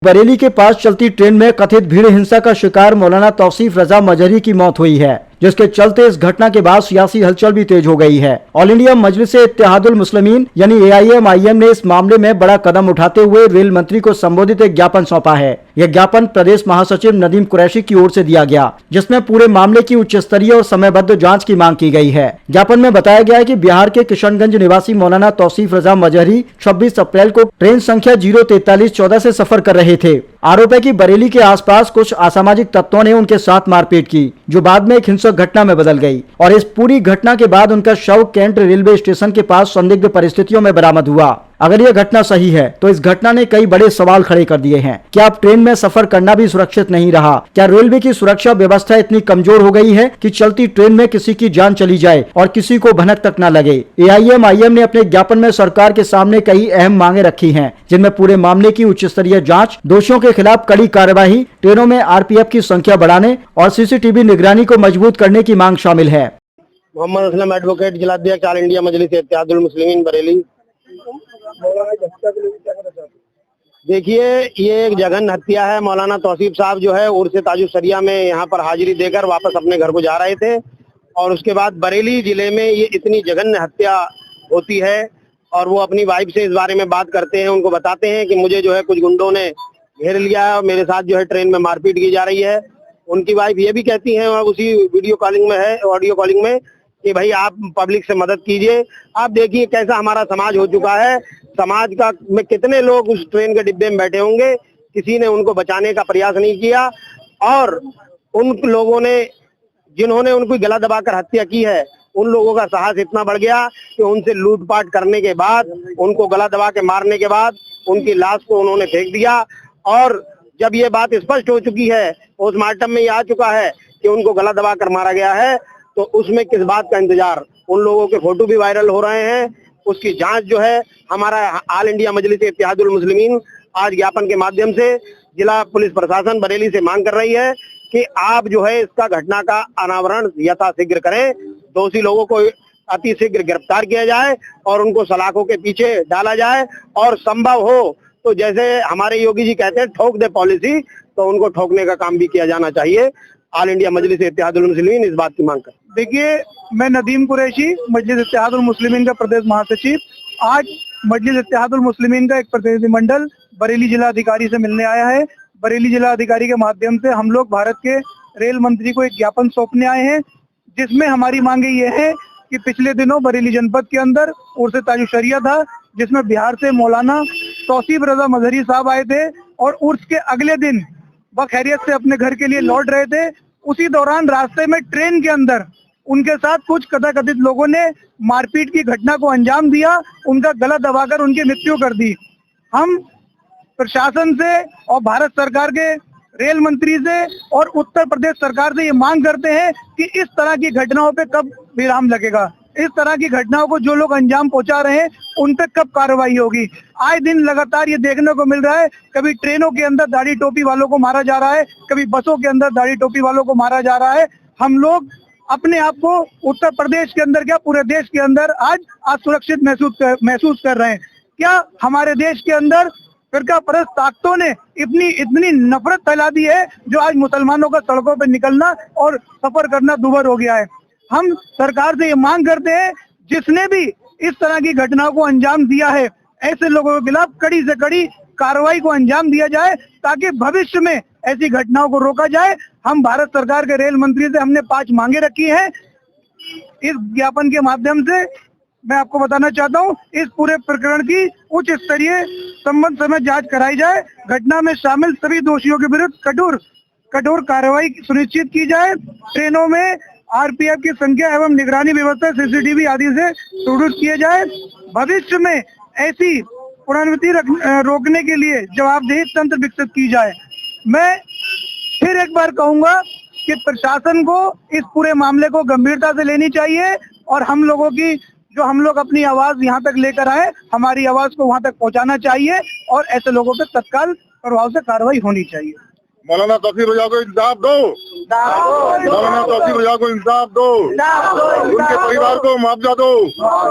बरेली के पास चलती ट्रेन में कथित भीड़ हिंसा का शिकार मौलाना तौसीफ रजा मजहरी की मौत हुई है, जिसके चलते इस घटना के बाद सियासी हलचल भी तेज हो गई है। ऑल इंडिया मजलिस-ए-इत्तेहादुल मुस्लिमीन यानी AIMIM ने इस मामले में बड़ा कदम उठाते हुए रेल मंत्री को संबोधित एक ज्ञापन सौंपा है। यह ज्ञापन प्रदेश महासचिव नदीम कुरैशी की ओर से दिया गया, जिसमें पूरे मामले की उच्च स्तरीय और समयबद्ध जाँच की मांग की गई है। ज्ञापन में बताया गया है कि बिहार के किशनगंज निवासी मौलाना तौसीफ रजा मजहरी 26 अप्रैल को ट्रेन संख्या 04314 से सफर कर रहे थे। आरोप है कि बरेली के आसपास कुछ असामाजिक तत्वों ने उनके साथ मारपीट की, जो बाद में एक हिंसक घटना में बदल गई और इस पूरी घटना के बाद उनका शव कैंट रेलवे स्टेशन के पास संदिग्ध परिस्थितियों में बरामद हुआ। अगर यह घटना सही है तो इस घटना ने कई बड़े सवाल खड़े कर दिए हैं। क्या अब ट्रेन में सफर करना भी सुरक्षित नहीं रहा? क्या रेलवे की सुरक्षा व्यवस्था इतनी कमजोर हो गई है कि चलती ट्रेन में किसी की जान चली जाए और किसी को भनक तक न लगे? AIMIM ने अपने ज्ञापन में सरकार के सामने कई अहम मांगे रखी हैं, जिनमें पूरे मामले की उच्च स्तरीय जाँच, दोषियों के खिलाफ कड़ी कार्रवाई, ट्रेनों में RPF की संख्या बढ़ाने और CCTV निगरानी को मजबूत करने की मांग शामिल है। मोहम्मद असलम एडवोकेट, जिलाध्यक्ष ऑल इंडिया मजलिस-ए-इत्तेहादुल मुस्लिमीन बरेली। देखिए, ये एक जघन्य हत्या है। मौलाना तौसीफ साहब जो है उर्स ताजुश शरिया में यहाँ पर हाजिरी देकर वापस अपने घर को जा रहे थे और उसके बाद बरेली जिले में ये इतनी जघन्य हत्या होती है और वो अपनी वाइफ से इस बारे में बात करते हैं। उनको बताते हैं कि मुझे जो है कुछ गुंडों ने घेर लिया है और मेरे साथ जो है ट्रेन में मारपीट की जा रही है। उनकी वाइफ ये भी कहती हैं और उसी वीडियो कॉलिंग में है, ऑडियो कॉलिंग में, कि भाई आप पब्लिक से मदद कीजिए। आप देखिए कैसा हमारा समाज हो चुका है। समाज का में कितने लोग उस ट्रेन के डिब्बे में बैठे होंगे, किसी ने उनको बचाने का प्रयास नहीं किया और उन लोगों ने जिन्होंने उनको गला दबाकर हत्या की है, उन लोगों का साहस इतना बढ़ गया कि उनसे लूटपाट करने के बाद, उनको गला दबा के मारने के बाद उनकी लाश को उन्होंने फेंक दिया। और जब ये बात स्पष्ट हो चुकी है, पोस्टमार्टम में ये आ चुका है कि उनको गला दबा कर मारा गया है, तो उसमें किस बात का इंतजार? उन लोगों के फोटो भी वायरल हो रहे हैं। उसकी जांच जो है हमारा ऑल इंडिया मजलिस-ए-इत्तेहादुल मुस्लिमीन आज ज्ञापन के माध्यम से जिला पुलिस प्रशासन बरेली से मांग कर रही है कि आप जो है इसका घटना का अनावरण यथाशीघ्र करें, दोषी लोगों को अति शीघ्र गिरफ्तार किया जाए और उनको सलाखों के पीछे डाला जाए और संभव हो तो जैसे हमारे योगी जी कहते हैं ठोक दे पॉलिसी, तो उनको ठोकने का काम भी किया जाना चाहिए। ऑल इंडिया मजलिस-ए-इत्तेहादुल मुस्लिमीन इस बात की मांग कर। देखिए, मैं नदीम कुरैशी, मजलिस-ए-इत्तेहादुल मुस्लिमीन का प्रदेश महासचिव, आज मजलिस-ए-इत्तेहादुल मुस्लिमीन का एक प्रतिनिधिमंडल बरेली जिला अधिकारी से मिलने आया है। बरेली जिला अधिकारी के माध्यम से हम लोग भारत के रेल मंत्री को एक ज्ञापन सौंपने आए हैं, जिसमें हमारी मांगे ये है कि पिछले दिनों बरेली जनपद के अंदर उर्स ताजुश शरिया था, जिसमें बिहार से मौलाना तौसीफ रजा मजहरी साहब आए थे और उर्स के अगले दिन बखैरियत से अपने घर के लिए लौट रहे थे। उसी दौरान रास्ते में ट्रेन के अंदर उनके साथ कुछ कथित लोगों ने मारपीट की घटना को अंजाम दिया, उनका गला दबाकर उनकी मृत्यु कर दी। हम प्रशासन से और भारत सरकार के रेल मंत्री से और उत्तर प्रदेश सरकार से ये मांग करते हैं कि इस तरह की घटनाओं पे कब विराम लगेगा, इस तरह की घटनाओं को जो लोग अंजाम पहुंचा रहे हैं उन पे कब कार्रवाई होगी। आए दिन लगातार ये देखने को मिल रहा है, कभी ट्रेनों के अंदर दाढ़ी टोपी वालों को मारा जा रहा है, कभी बसों के अंदर दाढ़ी टोपी वालों को मारा जा रहा है। हम लोग अपने आप को उत्तर प्रदेश के अंदर क्या पूरे देश के अंदर आज असुरक्षित महसूस कर रहे हैं। क्या हमारे देश के अंदर फिरका परस्त ताकतों ने इतनी नफरत फैला दी है जो आज मुसलमानों का सड़कों पर निकलना और सफर करना दूभर हो गया है। हम सरकार से ये मांग करते हैं, जिसने भी इस तरह की घटनाओं को अंजाम दिया है, ऐसे लोगों के खिलाफ कड़ी से कड़ी कार्रवाई को अंजाम दिया जाए, ताकि भविष्य में ऐसी घटनाओं को रोका जाए। हम भारत सरकार के रेल मंत्री से हमने 5 मांगे रखी हैं। इस ज्ञापन के माध्यम से मैं आपको बताना चाहता हूं, इस पूरे प्रकरण की उच्च स्तरीय संबंध समय जांच कराई जाए, घटना में शामिल सभी दोषियों के विरुद्ध कठोर कार्रवाई सुनिश्चित की जाए, ट्रेनों में RPF की संख्या एवं निगरानी व्यवस्था CCTV आदि से सुदृढ़ किए जाए। भविष्य में ऐसी पुनरावृत्ति रोकने के लिए जवाबदेही तंत्र विकसित की जाए। मैं फिर एक बार कहूंगा कि प्रशासन को इस पूरे मामले को गंभीरता से लेनी चाहिए और हम लोग अपनी आवाज यहाँ तक लेकर आए, हमारी आवाज को वहाँ तक पहुँचाना चाहिए और ऐसे लोगों पर तत्काल प्रभाव से कार्रवाई होनी चाहिए। मौलाना तौसीफ रजा को इंसाफ दो, मौलाना तौसीफ रजा को इंसाफ दो, उनके परिवार को मुआवजा दो।